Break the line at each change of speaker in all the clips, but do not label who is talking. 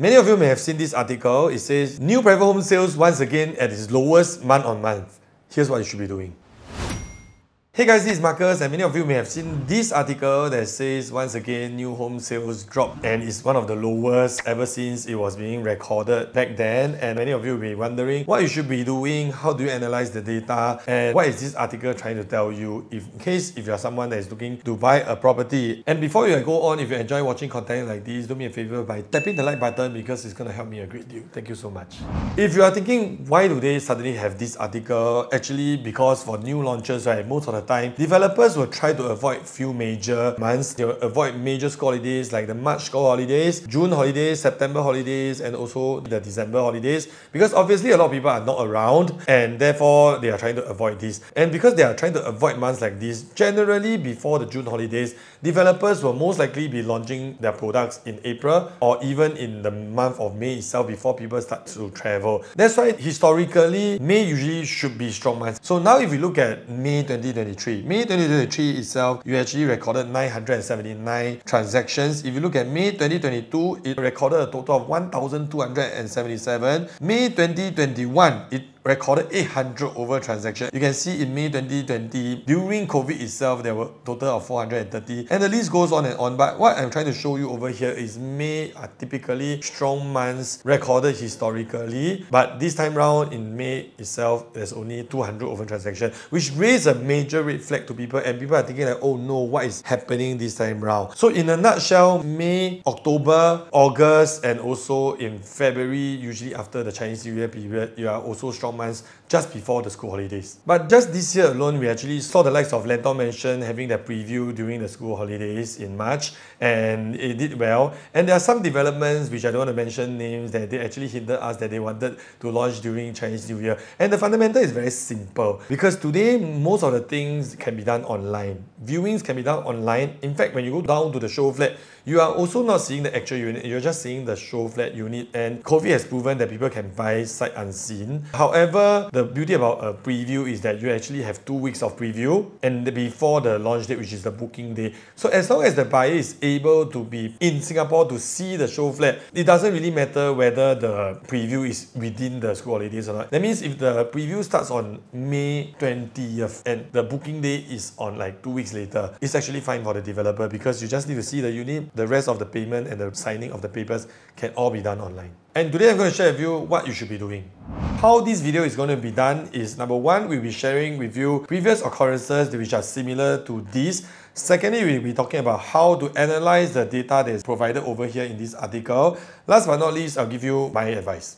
Many of you may have seen this article. It says, new private home sales once again at its lowest month on month. Here's what you should be doing. Hey guys, this is Marcus, and many of you may have seen this article that says once again new home sales dropped and it's one of the lowest ever since it was being recorded back then. And many of you will be wondering what you should be doing, how do you analyze the data, and what is this article trying to tell you in case if you are someone that is looking to buy a property. And before you go on, if you enjoy watching content like this, do me a favor by tapping the like button because it's going to help me a great deal. Thank you so much. If you are thinking why do they suddenly have this article, actually because for new launches, right, most of the time, developers will try to avoid few major months. They will avoid major school holidays like the March school holidays, June holidays, September holidays, and also the December holidays, because obviously a lot of people are not around and therefore they are trying to avoid this. And because they are trying to avoid months like this, generally before the June holidays, developers will most likely be launching their products in April or even in the month of May itself before people start to travel. That's why historically, May usually should be strong months. So now if you look at May 2023, May 2023 itself, you actually recorded 979 transactions. If you look at May 2022, it recorded a total of 1,277. May 2021, it recorded 800 over transactions. You can see in May 2020, during COVID itself, there were a total of 430. And the list goes on and on. But what I'm trying to show you over here is May are typically strong months recorded historically. But this time round in May itself, there's only 200 over transactions, which raised a major red flag to people. And people are thinking like, oh no, what is happening this time round? So in a nutshell, May, October, August, and also in February, usually after the Chinese New Year period, you are also strong months just before the school holidays. But just this year alone, we actually saw the likes of Lentor Mansion having their preview during the school holidays in March, and it did well. And there are some developments, which I don't want to mention names, that they actually hinted us that they wanted to launch during Chinese New Year. And the fundamental is very simple, because today, most of the things can be done online. Viewings can be done online. In fact, when you go down to the show flat, you are also not seeing the actual unit, you're just seeing the show flat unit. And COVID has proven that people can buy sight unseen. However, the beauty about a preview is that you actually have 2 weeks of preview and before the launch date, which is the booking day. So as long as the buyer is able to be in Singapore to see the show flat, it doesn't really matter whether the preview is within the school holidays or not. That means if the preview starts on May 20th and the booking day is on like 2 weeks later, it's actually fine for the developer because you just need to see the unit. The rest of the payment and the signing of the papers can all be done online. And today I'm going to share with you what you should be doing. How this video is going to be done is, number one, we'll be sharing with you previous occurrences which are similar to this. Secondly, we'll be talking about how to analyze the data that is provided over here in this article. Last but not least, I'll give you my advice.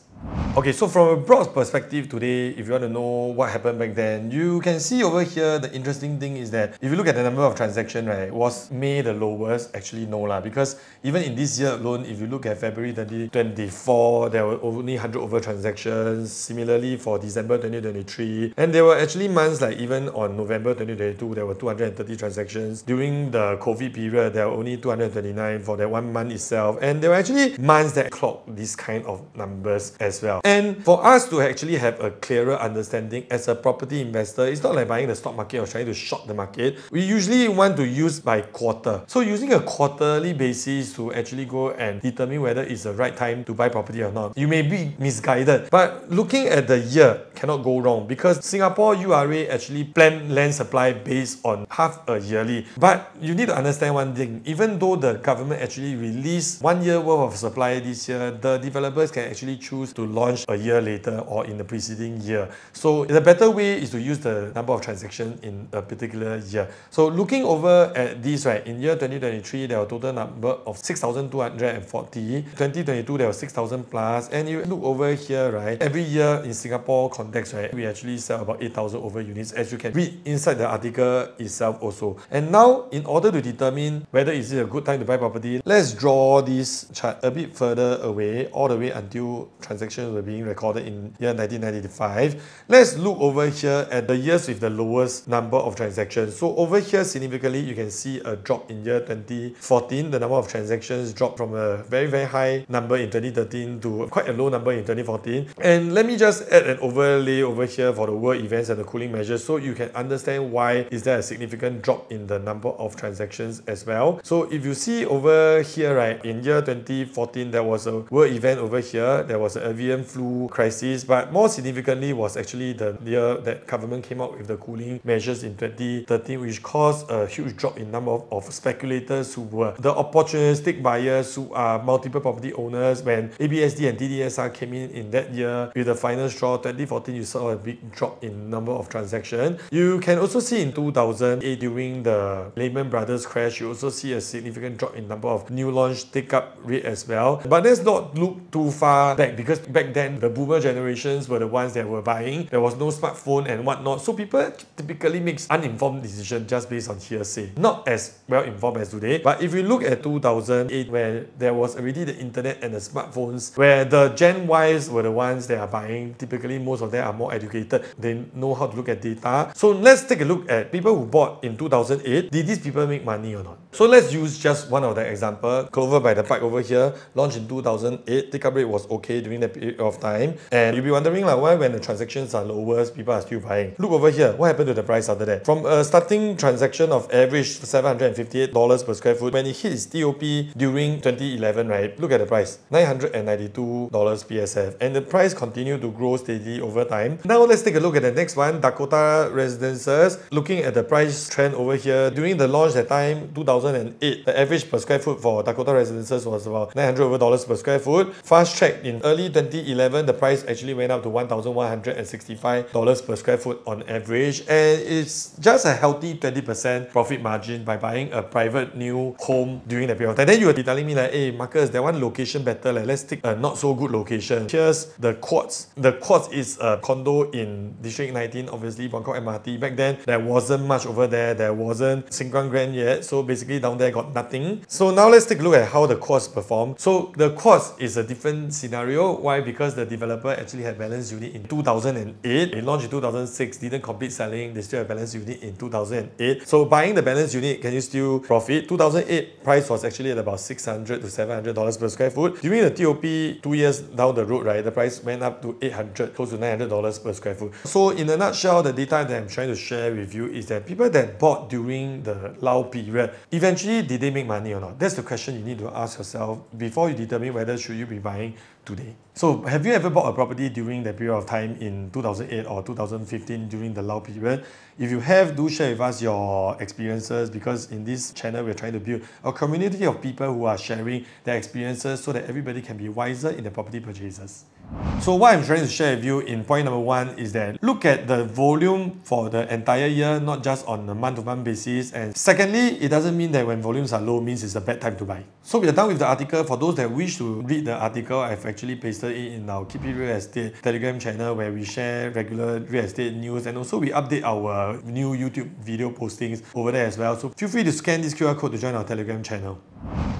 Okay, so from a broad perspective today, if you want to know what happened back then, you can see over here the interesting thing is that if you look at the number of transactions, right, was May the lowest? Actually no lah, because even in this year alone, if you look at February 2024, there were only 100 over transactions. Similarly for December 2023, and there were actually months like even on November 2022, there were 230 transactions. During the COVID period, there were only 229 for that 1 month itself, and there were actually months that clocked this kind of numbers as well. And for us to actually have a clearer understanding as a property investor, it's not like buying the stock market or trying to short the market. We usually want to use by quarter. So using a quarterly basis to actually go and determine whether it's the right time to buy property or not. You may be misguided, but looking at the year cannot go wrong, because Singapore URA actually plan land supply based on half a yearly. But you need to understand one thing, even though the government actually released 1 year worth of supply this year, the developers can actually choose to launch a year later or in the preceding year. So the better way is to use the number of transactions in a particular year. So looking over at this, right, in year 2023, there were a total number of 6,240. 2022, there was 6,000 plus. And you look over here, right, every year in Singapore context, right, we actually sell about 8,000 over units, as you can read inside the article itself also. And now, in order to determine whether is it a good time to buy property, let's draw this chart a bit further away, all the way until transactions will were being recorded in year 1995. Let's look over here at the years with the lowest number of transactions. So over here, significantly, you can see a drop in year 2014. The number of transactions dropped from a very, very high number in 2013 to quite a low number in 2014. And let me just add an overlay over here for the world events and the cooling measures so you can understand why is there a significant drop in the number of transactions as well. So if you see over here, right, in year 2014, there was a world event over here. There was an avian flu crisis, but more significantly was actually the year that government came out with the cooling measures in 2013, which caused a huge drop in number of speculators who were the opportunistic buyers who are multiple property owners. When ABSD and TDSR came in that year with the final straw, 2014, you saw a big drop in number of transactions. You can also see in 2008 during the Lehman Brothers crash, you also see a significant drop in number of new launch take-up rate as well. But let's not look too far back, because back then the boomer generations were the ones that were buying. There was no smartphone and whatnot, so people typically makes uninformed decisions just based on hearsay. Not as well informed as today, but if you look at 2008, where there was already the internet and the smartphones, where the Gen Ys were the ones that are buying, typically most of them are more educated, they know how to look at data. So let's take a look at people who bought in 2008. Did these people make money or not? So let's use just one of the example. Clover by the Park over here, launched in 2008. Take-up rate was okay during that period of time. And you'll be wondering like, why when the transactions are lowest, people are still buying. Look over here, what happened to the price after that? From a starting transaction of average $758 per square foot, when it hit its TOP during 2011, right, look at the price, $992 PSF. And the price continued to grow steadily over time. Now let's take a look at the next one, Dakota Residences. Looking at the price trend over here, during the launch that time, 2008, the average per square foot for Dakota Residences was about $900 per square foot. Fast track in early 2011, the price actually went up to $1,165 per square foot on average, and it's just a healthy 20% profit margin by buying a private new home during that period of time. Then you will be telling me like, hey Marcus, that one location better, like, let's take a not so good location. Here's the Quartz. The Quartz is a condo in District 19, obviously Bangkok MRT. Back then, there wasn't much over there. There wasn't Sengkang Grand yet, so basically down there got nothing. So now let's take a look at how the Quartz performed. So the Quartz is a different scenario. Why? Because the developer actually had balance unit in 2008. It launched in 2006, didn't complete selling. They still have balance unit in 2008. So buying the balance unit, can you still profit? 2008 price was actually at about $600 to $700 per square foot. During the TOP 2 years down the road, right, the price went up to $800, close to $900 per square foot. So in a nutshell, the data that I'm trying to share with you is that people that bought during the lull period, eventually did they make money or not? That's the question you need to ask yourself before you determine whether should you be buying today. So have you ever bought a property during that period of time in 2008 or 2015 during the lull period? If you have, do share with us your experiences, because in this channel we're trying to build a community of people who are sharing their experiences so that everybody can be wiser in their property purchases. So what I'm trying to share with you in point number one is that look at the volume for the entire year, not just on a month-to-month basis. And secondly, it doesn't mean that when volumes are low means it's a bad time to buy. So we are done with the article. For those that wish to read the article, I've actually pasted it in our Keep It Real Estate Telegram channel, where we share regular real estate news, and also we update our new YouTube video postings over there as well. So feel free to scan this QR code to join our Telegram channel.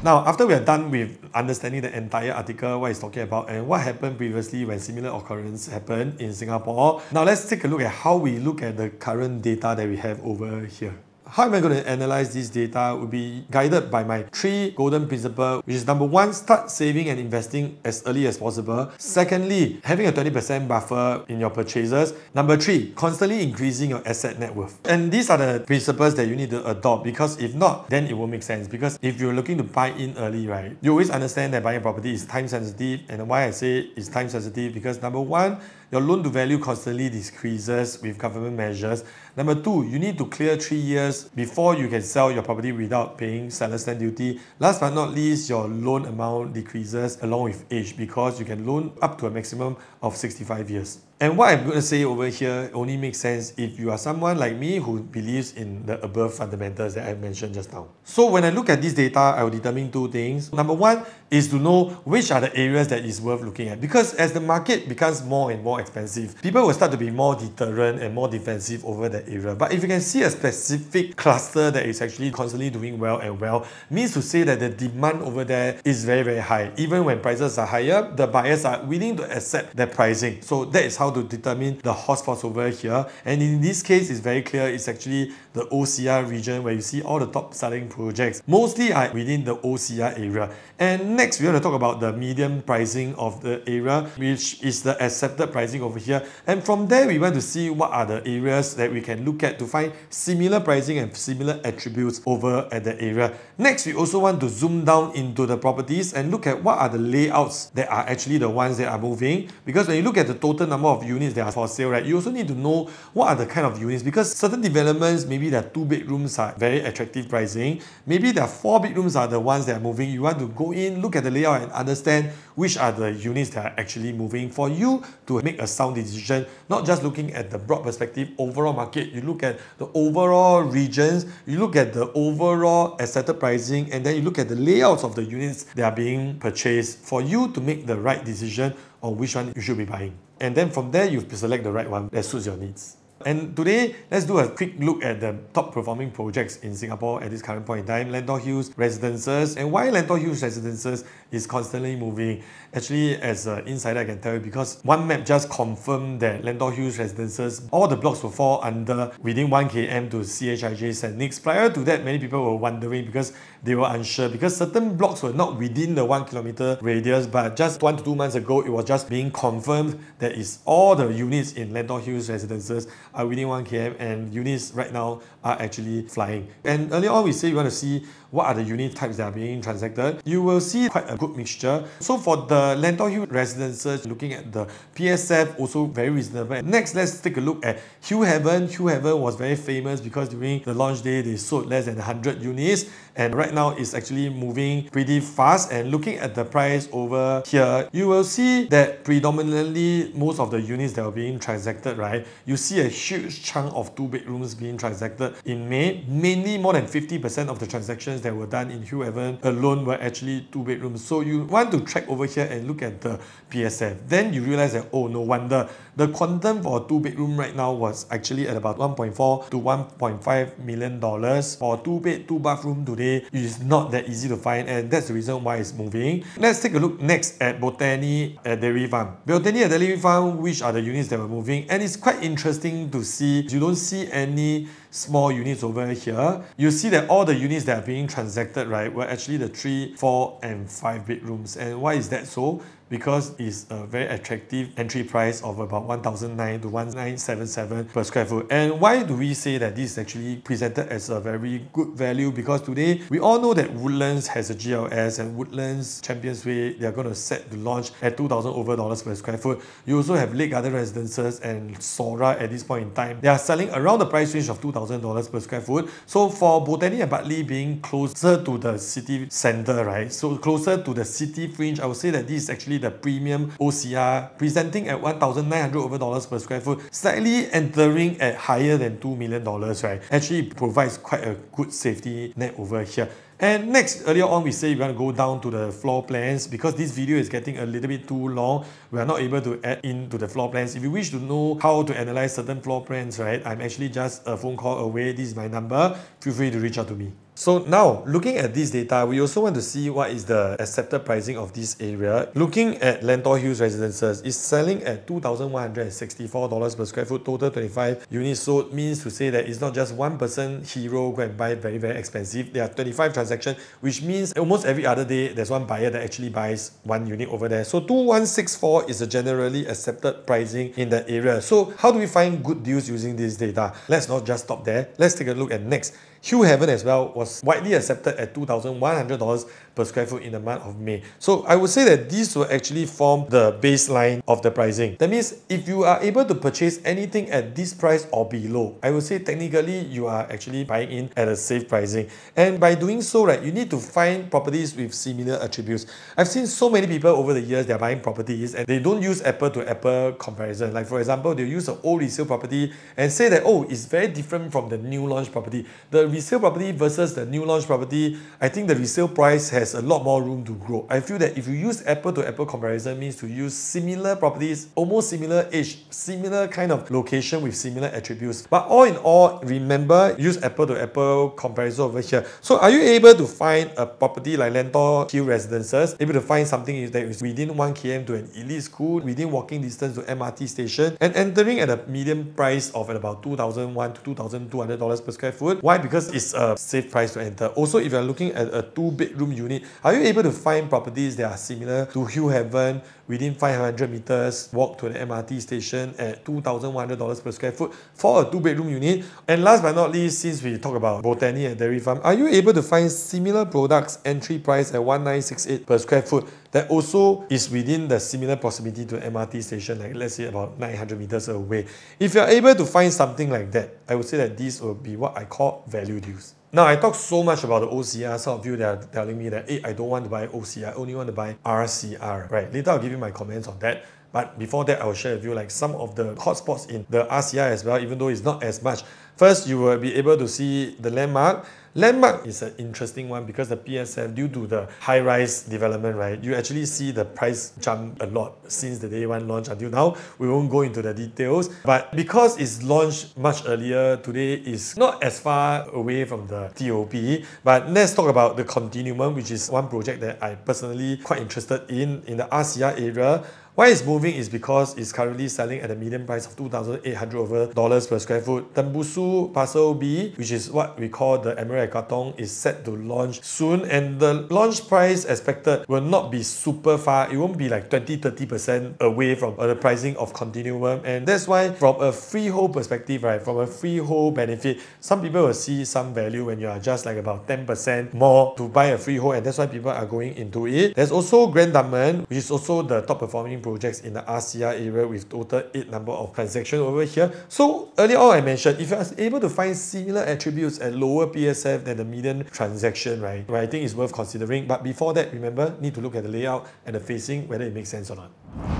Now, after we are done with understanding the entire article, what it's talking about, and what happened previously when similar occurrence happened in Singapore, now let's take a look at how we look at the current data that we have over here. How am I going to analyze this data? Will be guided by my 3 golden principles, which is number 1, start saving and investing as early as possible. Secondly, having a 20% buffer in your purchases. Number 3, constantly increasing your asset net worth. And these are the principles that you need to adopt, because if not, then it won't make sense. Because if you're looking to buy in early, right, you always understand that buying a property is time sensitive. And why I say it's time sensitive, because number 1, your loan to value constantly decreases with government measures. Number 2, you need to clear 3 years before you can sell your property without paying seller's stamp duty. Last but not least, your loan amount decreases along with age, because you can loan up to a maximum of 65 years. And what I'm going to say over here only makes sense if you are someone like me who believes in the above fundamentals that I mentioned just now. So when I look at this data, I will determine 2 things. Number 1 is to know which are the areas that is worth looking at. Because as the market becomes more and more expensive, people will start to be more deterrent and more defensive over that area. But if you can see a specific cluster that is actually constantly doing well and well, means to say that the demand over there is very, very high. Even when prices are higher, the buyers are willing to accept that pricing. So that is how to determine the hotspots over here. And in this case, it's very clear it's actually the OCR region where you see all the top selling projects. Mostly are within the OCR area. And next, we want to talk about the median pricing of the area, which is the accepted pricing over here. And from there, we want to see what are the areas that we can look at to find similar pricing and similar attributes over at the area. Next, we also want to zoom down into the properties and look at what are the layouts that are actually the ones that are moving. Because when you look at the total number of units that are for sale, right, you also need to know what are the kind of units, because certain developments, maybe their 2 bedrooms are very attractive pricing, maybe their 4 bedrooms are the ones that are moving. You want to go in, look at the layout and understand which are the units that are actually moving for you to make a sound decision, not just looking at the broad perspective overall market. You look at the overall regions, you look at the overall accepted pricing, and then you look at the layouts of the units that are being purchased for you to make the right decision on which one you should be buying. And then from there, you select the right one that suits your needs. And today, let's do a quick look at the top performing projects in Singapore at this current point in time. Lentor Hills Residences. And why Lentor Hills Residences is constantly moving? Actually, as an insider, I can tell you, because one map just confirmed that Lentor Hills Residences, all the blocks will fall under within 1 km to CHIJ St. Nick's. Prior to that, many people were wondering because they were unsure, because certain blocks were not within the 1 kilometer radius, but just 1 to 2 months ago, it was just being confirmed that is all the units in Lentor Hills Residences are within 1 km, and units right now are actually flying. And earlier on, we say you want to see what are the unit types that are being transacted. You will see quite a good mixture. So for the Lentor Hills Residences, looking at the PSF, also very reasonable. Next, let's take a look at Hillhaven. Hillhaven was very famous because during the launch day, they sold less than 100 units. And right now, it's actually moving pretty fast. And looking at the price over here, you will see that predominantly, most of the units that are being transacted, right, you see a huge chunk of 2 bedrooms being transacted in May. Mainly more than 50% of the transactions that were done in Hillhaven alone were actually 2 bedrooms. So you want to track over here and look at the PSF. Then you realize that, oh, no wonder the quantum for a 2 bedroom right now was actually at about $1.4 to $1.5 million. For a 2 bed, 2 bathroom today, it is not that easy to find, and that's the reason why it's moving. Let's take a look next at Botany at Dairy Farm. Botany at Dairy Farm, which are the units that were moving, and it's quite interesting to see. You don't see any small units over here. You see that all the units that are being transacted, right, were actually the 3, 4 and 5 bedrooms. And why is that so? Because it's a very attractive entry price of about 1,900 to 1,977 per square foot. And why do we say that this is actually presented as a very good value? Because today, we all know that Woodlands has a GLS, and Woodlands Champions Way, they are going to set the launch at $2,000 over per square foot. You also have Lake Garden Residences and Sora at this point in time. They are selling around the price range of $2,000 per square foot. So for Botany and Bartley being closer to the city center, right, so closer to the city fringe, I would say that this is actually the premium OCR, presenting at $1,900 over per square foot, slightly entering at higher than $2 million, right? Actually, it provides quite a good safety net over here. And next, earlier on, we say we're going to go down to the floor plans. Because this video is getting a little bit too long, we are not able to add into the floor plans. If you wish to know how to analyze certain floor plans, right, I'm actually just a phone call away. This is my number. Feel free to reach out to me. So now, looking at this data, we also want to see what is the accepted pricing of this area. Looking at Lentor Hills Residences, it's selling at $2,164 per square foot, total 25 units sold, means to say that it's not just one person hero go and buy very, very expensive. There are 25 transactions, which means almost every other day, there's one buyer that actually buys 1 unit over there. So 2,164 is a generally accepted pricing in that area. So how do we find good deals using this data? Let's not just stop there. Let's take a look at next. Hillhaven as well was widely accepted at $2,100 per square foot in the month of May. So I would say that these will actually form the baseline of the pricing. That means if you are able to purchase anything at this price or below, I would say technically you are actually buying in at a safe pricing. And by doing so, right, you need to find properties with similar attributes. I've seen so many people over the years, they're buying properties and they don't use apple to apple comparison. Like for example, they use an old resale property and say that, oh, it's very different from the new launch property. The resale property versus the new launch property, I think the resale price has has a lot more room to grow. I feel that if you use apple-to-apple comparison, means to use similar properties, almost similar age, similar kind of location with similar attributes. But all in all, remember, use apple-to-apple comparison over here. So are you able to find a property like Lentor Hill Residences, able to find something that is within 1 km to an elite school, within walking distance to MRT station, and entering at a medium price of at about $2,100 to $2,200 per square foot? Why? Because it's a safe price to enter. Also, if you're looking at a 2-bedroom unit, are you able to find properties that are similar to Hillhaven, within 500 meters walk to the MRT station at $2,100 per square foot for a 2-bedroom unit? And last but not least, since we talk about Botany and Dairy Farm, are you able to find similar products entry price at 1968 per square foot that also is within the similar proximity to MRT station, like let's say about 900 meters away? If you're able to find something like that, I would say that these will be what I call value deals. Now, I talk so much about the OCR. Some of you that are telling me that, hey, I don't want to buy OCR, I only want to buy RCR. Right, later I'll give you my comments on that. But before that, I will share with you like some of the hotspots in the RCR as well, even though it's not as much. First, you will be able to see the landmark. Landmark is an interesting one because the PSF, due to the high-rise development, right, you actually see the price jump a lot since the day one launch until now. We won't go into the details, but because it's launched much earlier, today is not as far away from the TOP. But let's talk about the Continuum, which is one project that I personally quite interested in the RCR area. Why it's moving is because it's currently selling at a median price of $2,800 per square foot. Tembusu Parcel B, which is what we call the Emerald Katong, is set to launch soon, and the launch price expected will not be super far. It won't be like 20-30% away from the pricing of Continuum, and that's why from a freehold perspective, right, from a freehold benefit, some people will see some value when you are just like about 10% more to buy a freehold, and that's why people are going into it. There's also Grand Diamond, which is also the top performing projects in the RCR area with total 8 number of transactions over here. So earlier on I mentioned, if you are able to find similar attributes at lower PSF than the median transaction, right, I think it's worth considering. But before that, remember, need to look at the layout and the facing, whether it makes sense or not.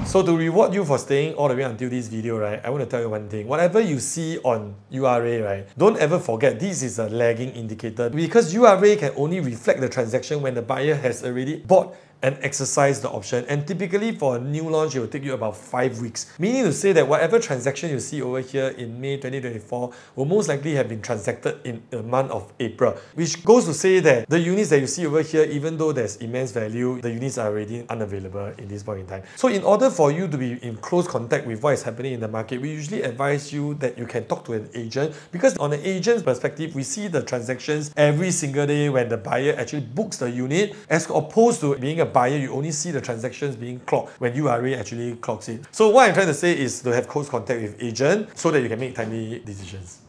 So to reward you for staying all the way until this video, right, I want to tell you one thing. Whatever you see on URA, right, don't ever forget this is a lagging indicator, because URA can only reflect the transaction when the buyer has already bought and exercise the option. And typically for a new launch, it will take you about 5 weeks. Meaning to say that whatever transaction you see over here in May 2024 will most likely have been transacted in the month of April. Which goes to say that the units that you see over here, even though there's immense value, the units are already unavailable in this point in time. So in order for you to be in close contact with what is happening in the market, we usually advise you that you can talk to an agent, because on the agent's perspective, we see the transactions every single day when the buyer actually books the unit, as opposed to being a buyer, you only see the transactions being clocked when URA actually clocks it. So what I'm trying to say is to have close contact with agent so that you can make timely decisions.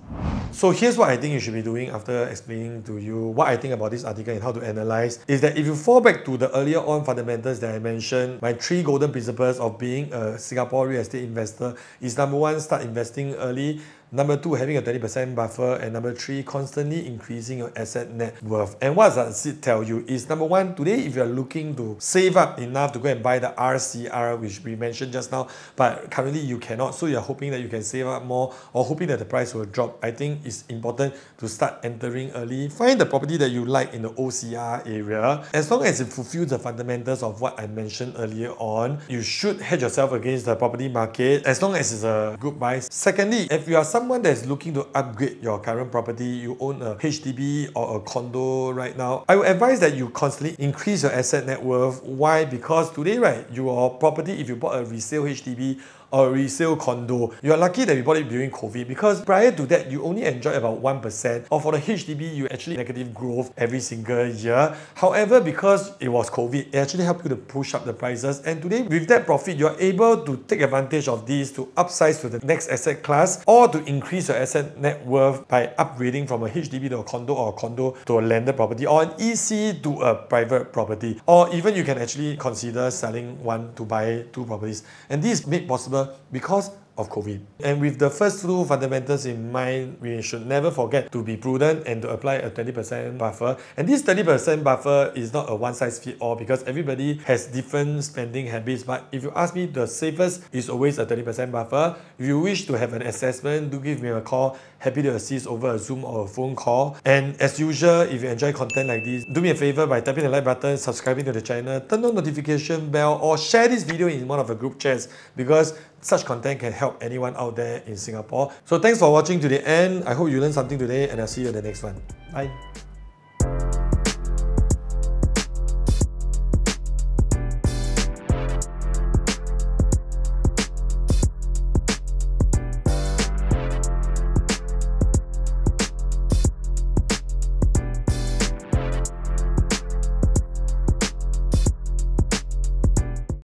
So here's what I think you should be doing after explaining to you what I think about this article and how to analyze, is that if you fall back to the earlier on fundamentals that I mentioned, my 3 golden principles of being a Singapore real estate investor is: number 1, start investing early; number 2, having a 20% buffer; and number 3, constantly increasing your asset net worth. And what does it tell you is, number 1, today if you're looking to save up enough to go and buy the RCR, which we mentioned just now, but currently you cannot, so you're hoping that you can save up more or hoping that the price will drop, I think it's important to start entering early. Find the property that you like in the OCR area. As long as it fulfills the fundamentals of what I mentioned earlier on, you should hedge yourself against the property market as long as it's a good buy. Secondly, if you are someone that's looking to upgrade your current property, you own a HDB or a condo right now, I would advise that you constantly increase your asset net worth. Why? Because today, right, your property, if you bought a resale HDB or a resale condo, you are lucky that you bought it during COVID, because prior to that, you only enjoy about 1%, or for the HDB, you actually negative growth every single year. However, because it was COVID, it actually helped you to push up the prices, and today with that profit, you are able to take advantage of this to upsize to the next asset class, or to increase your asset net worth by upgrading from a HDB to a condo, or a condo to a landed property, or an EC to a private property, or even you can actually consider selling one to buy 2 properties. And this is made possible because of COVID. And with the first two fundamentals in mind, we should never forget to be prudent and to apply a 20% buffer. And this 20% buffer is not a one-size-fits-all because everybody has different spending habits. But if you ask me, the safest is always a 20% buffer. If you wish to have an assessment, do give me a call. Happy to assist over a Zoom or a phone call. And as usual, if you enjoy content like this, do me a favor by tapping the like button, subscribing to the channel, turn on notification bell, or share this video in one of the group chats because such content can help anyone out there in Singapore. So thanks for watching to the end. I hope you learned something today and I'll see you in the next one. Bye.